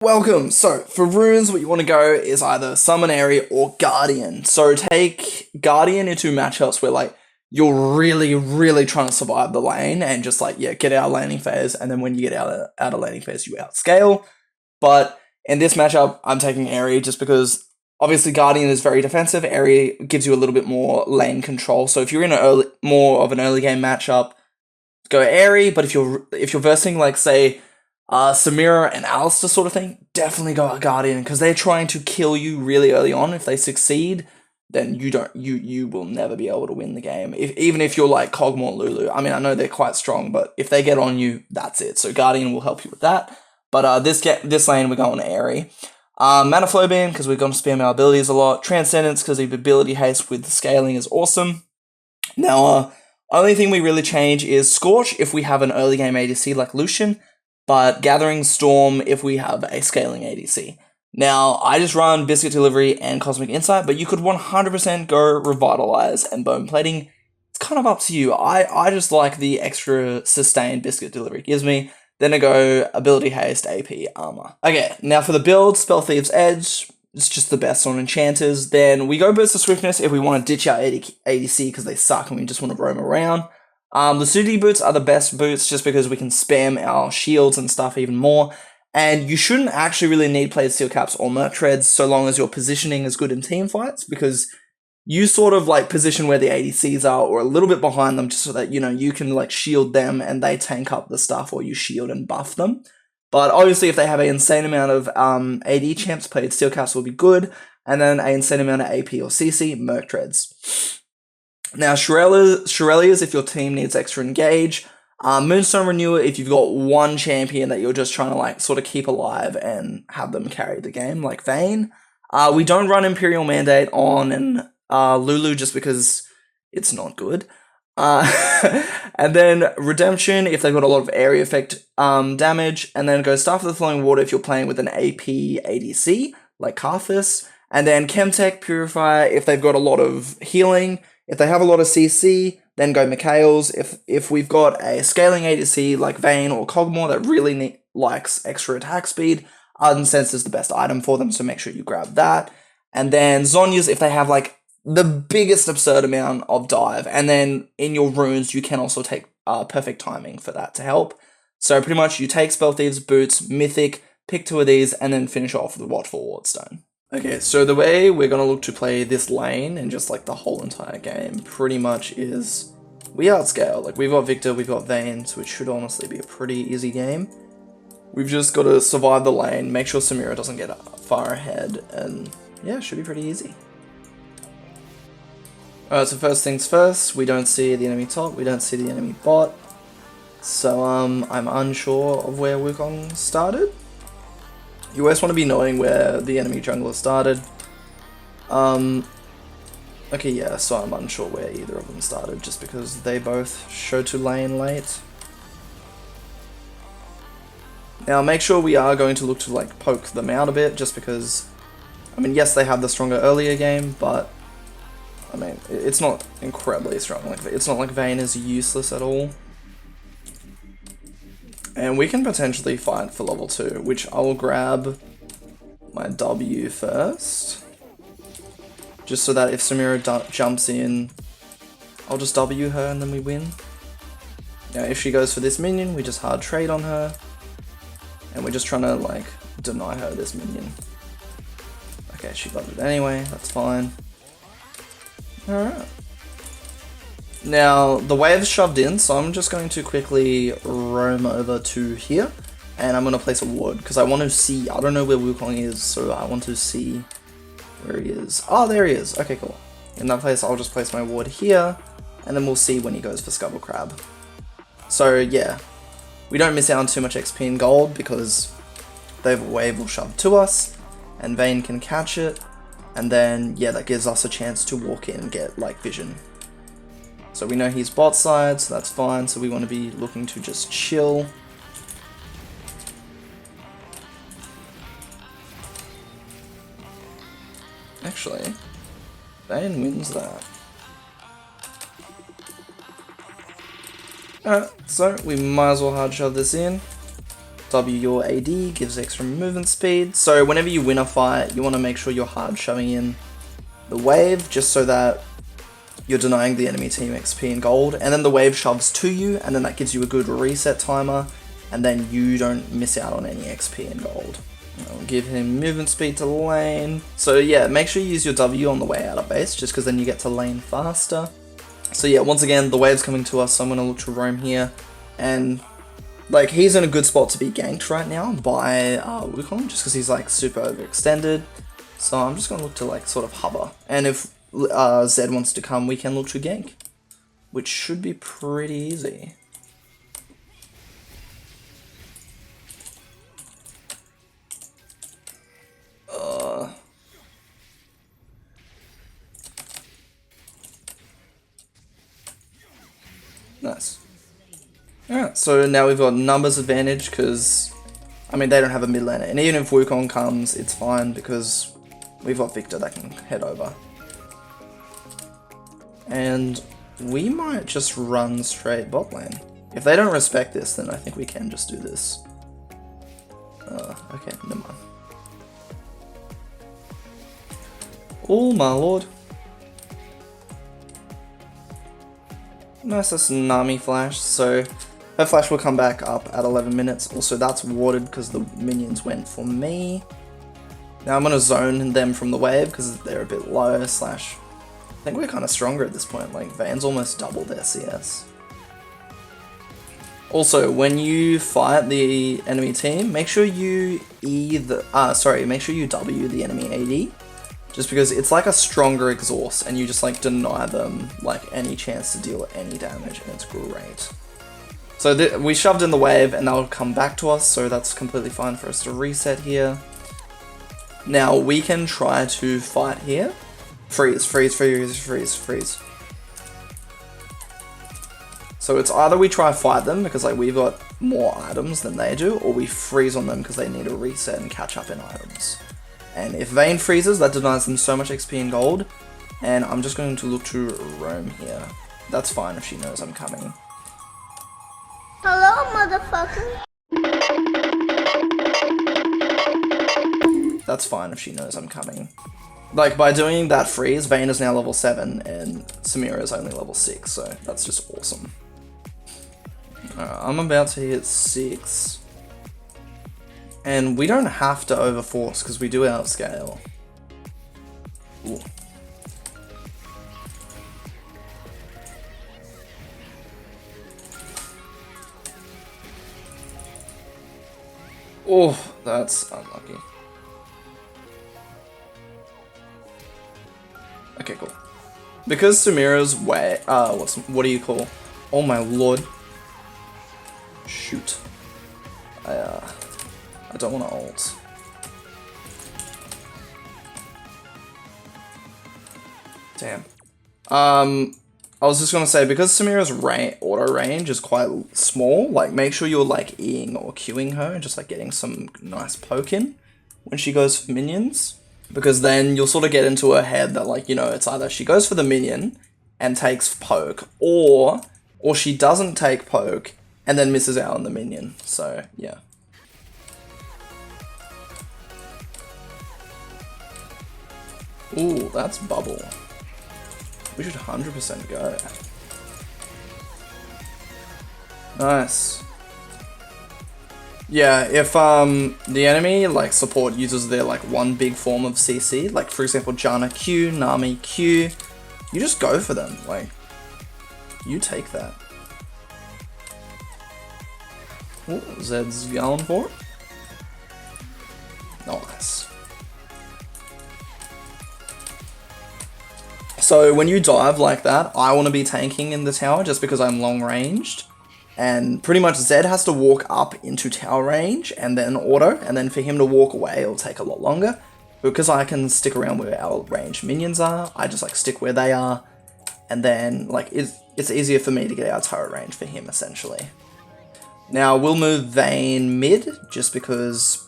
Welcome! So, for runes, what you want to go is either Summon Airy or Guardian. So, take Guardian into matchups where, you're really trying to survive the lane and just, get out of laning phase, and then when you get out of laning phase, you outscale. But in this matchup, I'm taking Airy just because, obviously, Guardian is very defensive. Airy gives you a little bit more lane control. So, if you're in more of an early game matchup, go Airy, but if you're versing, say, Samira and Alistair sort of thing, definitely go Guardian because they're trying to kill you really early on. If they succeed, then you will never be able to win the game. Even if you're like Cogmore Lulu. I mean, I know they're quite strong, but if they get on you, that's it. So Guardian will help you with that. But this lane we're going Airy. Mana Flow Beam because we're going to spam our abilities a lot. Transcendence because the ability haste with the scaling is awesome. Now, only thing we really change is Scorch if we have an early game ADC like Lucian. But Gathering Storm if we have a scaling ADC. Now, I just run Biscuit Delivery and Cosmic Insight, but you could 100% go Revitalize and Bone Plating. It's kind of up to you. I just like the extra sustain Biscuit Delivery gives me. Then I go Ability Haste, AP, Armor. Okay, now for the build, Spell Thieves Edge. It's just the best on Enchanters. Then we go Burst of Swiftness if we want to ditch our ADC because they suck and we just want to roam around. Lucidity boots are the best boots just because we can spam our shields and stuff even more. And you shouldn't actually really need Played Steel Caps or Merc Treads so long as your positioning is good in team fights because you sort of position where the ADCs are or a little bit behind them just so that, you can shield them and they tank up the stuff or you shield and buff them. But obviously if they have an insane amount of AD champs, Played Steel Caps will be good. And then an insane amount of AP or CC, Merc Treads. Now, Shurelya's if your team needs extra engage. Moonstone Renewer if you've got one champion that you're just trying to sort of keep alive and have them carry the game, like Vayne. We don't run Imperial Mandate on Lulu just because it's not good. And then Redemption if they've got a lot of area effect damage. And then go Staff of the Flowing Water if you're playing with an AP ADC, like Karthus. And then Chemtech Purifier if they've got a lot of healing. If they have a lot of CC, then go Mikhail's. If we've got a scaling ADC like Vayne or Cogmore that really likes extra attack speed, Ardent Sense is the best item for them, so make sure you grab that. And then Zhonya's if they have the biggest absurd amount of dive. And then in your runes, you can also take perfect timing for that to help. So pretty much you take Spell Thieves, Boots, Mythic, pick two of these, and then finish off with Watchful Wardstone. Okay, so the way we're going to look to play this lane and just the whole entire game pretty much is we outscale. We've got Victor, we've got Vayne, so it should honestly be a pretty easy game. We've just got to survive the lane, make sure Samira doesn't get far ahead, and yeah, it should be pretty easy. Alright, so first things first, we don't see the enemy top, we don't see the enemy bot. So I'm unsure of where Wukong started. You always want to be knowing where the enemy jungler started. Okay, yeah, so I'm unsure where either of them started, just because they both show to lane late. Now, make sure we are going to look to, poke them out a bit, just because, I mean, yes, they have the stronger earlier game, but, I mean, it's not incredibly strong. It's not like Vayne is useless at all. And we can potentially fight for level 2, which I will grab my W first. Just so that if Samira jumps in, I'll just W her and then we win. Now if she goes for this minion, we just hard trade on her. And we're just trying to deny her this minion. Okay, she got it anyway, that's fine. Alright. Now, the wave's shoved in, so I'm just going to quickly roam over to here, and I'm going to place a ward, because I want to see, I don't know where Wukong is, so I want to see where he is. Oh, there he is. Okay, cool. In that place, I'll just place my ward here, and then we'll see when he goes for Scuttle Crab. So, yeah, we don't miss out on too much XP and gold, because the wave will shove to us, and Vayne can catch it, and then, yeah, that gives us a chance to walk in and get, vision. So we know he's bot side, so that's fine, so we want to be looking to just chill. Actually, Vayne wins that. Alright, so we might as well hard shove this in. W your AD, gives extra movement speed. So whenever you win a fight, you want to make sure you're hard shoving in the wave, just so that you're denying the enemy team XP and gold, and then the wave shoves to you, and then that gives you a good reset timer, and then you don't miss out on any XP and gold. I'll give him movement speed to lane. So yeah, make sure you use your W on the way out of base, just because then you get to lane faster. So yeah, once again, the wave's coming to us, so I'm going to look to roam here, and like, he's in a good spot to be ganked right now by Wukong, just because he's like super overextended. So I'm just going to look to like sort of hover. And if Zed wants to come, we can look to gank, which should be pretty easy. Nice. Alright, so now we've got numbers advantage, because, I mean, they don't have a mid laner. And even if Wukong comes, it's fine, because we've got Victor that can head over. And we might just run straight bot lane. If they don't respect this, then I think we can just do this. Okay, never mind. Oh my lord. Nice, that's Nami flash, so her flash will come back up at 11 minutes. Also, that's warded because the minions went for me. Now I'm going to zone them from the wave because they're a bit low, slash, I think we're kind of stronger at this point, like Vayne's almost doubled their CS. Also, when you fight the enemy team, make sure you make sure you W the enemy AD. Just because it's like a stronger exhaust, and you just like deny them like any chance to deal any damage, and it's great. So we shoved in the wave, and they'll come back to us, so that's completely fine for us to reset here. Now we can try to fight here. Freeze, freeze, freeze, freeze, freeze. So it's either we try fight them, because like we've got more items than they do, or we freeze on them because they need a reset and catch up in items. And if Vayne freezes, that denies them so much XP and gold, and I'm just going to look to roam here. That's fine if she knows I'm coming. Hello, motherfucker. That's fine if she knows I'm coming. Like, by doing that freeze, Vayne is now level 7, and Samira is only level 6, so that's just awesome. I'm about to hit 6. And we don't have to overforce, because we do outscale. Ooh. Oh, that's unlucky. Okay, cool. Because Samira's way, what do you call? Oh my lord. Shoot. I don't want to ult. Damn. I was just gonna say, because Samira's auto range is quite small, like make sure you're like E'ing or Qing her, and just like getting some nice poke in when she goes for minions. Because then you'll sort of get into her head that, like, you know, it's either she goes for the minion and takes poke, or she doesn't take poke and then misses out on the minion. So yeah. Ooh, that's bubble. We should 100% go. Nice. Yeah, if the enemy like support uses their like one big form of CC, like for example Janna Q, Nami Q, you just go for them. Like, you take that. Ooh, Zed's going for it. Nice. So when you dive like that, I want to be tanking in the tower just because I'm long ranged. And pretty much Zed has to walk up into tower range and then auto, and then for him to walk away it'll take a lot longer. Because I can stick around where our ranged minions are, I just like stick where they are, and then like it's easier for me to get our turret range for him essentially. Now we'll move Vayne mid just because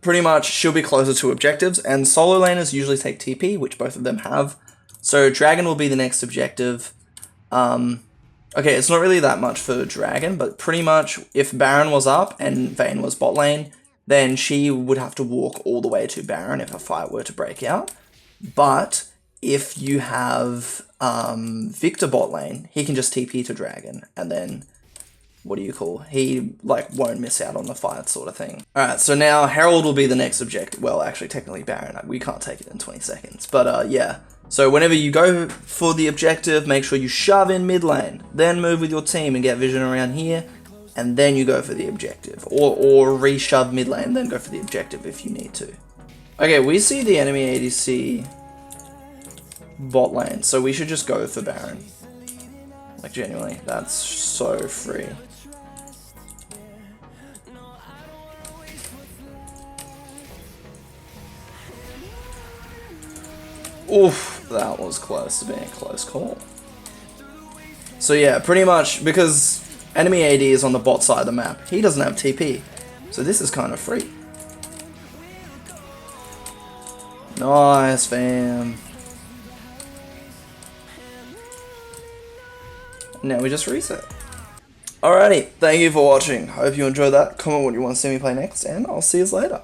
pretty much she'll be closer to objectives, and solo laners usually take TP, which both of them have. So Dragon will be the next objective. Okay, it's not really that much for Dragon, but pretty much if Baron was up and Vayne was bot lane, then she would have to walk all the way to Baron if a fight were to break out. But if you have Victor bot lane, he can just TP to Dragon, and then, what do you call, he like won't miss out on the fight sort of thing. Alright, so now Herald will be the next objective. Well, actually, technically Baron, we can't take it in 20 seconds. But yeah, so whenever you go for the objective, make sure you shove in mid lane, then move with your team and get vision around here, and then you go for the objective. Or re-shove mid lane, then go for the objective if you need to. Okay, we see the enemy ADC bot lane, so we should just go for Baron. Like, genuinely, that's so free. Oof, that was close to being a close call. So yeah, pretty much, because enemy AD is on the bot side of the map, he doesn't have TP, so this is kind of free. Nice, fam. Now we just reset. Alrighty, thank you for watching. Hope you enjoyed that. Comment what you want to see me play next, and I'll see you later.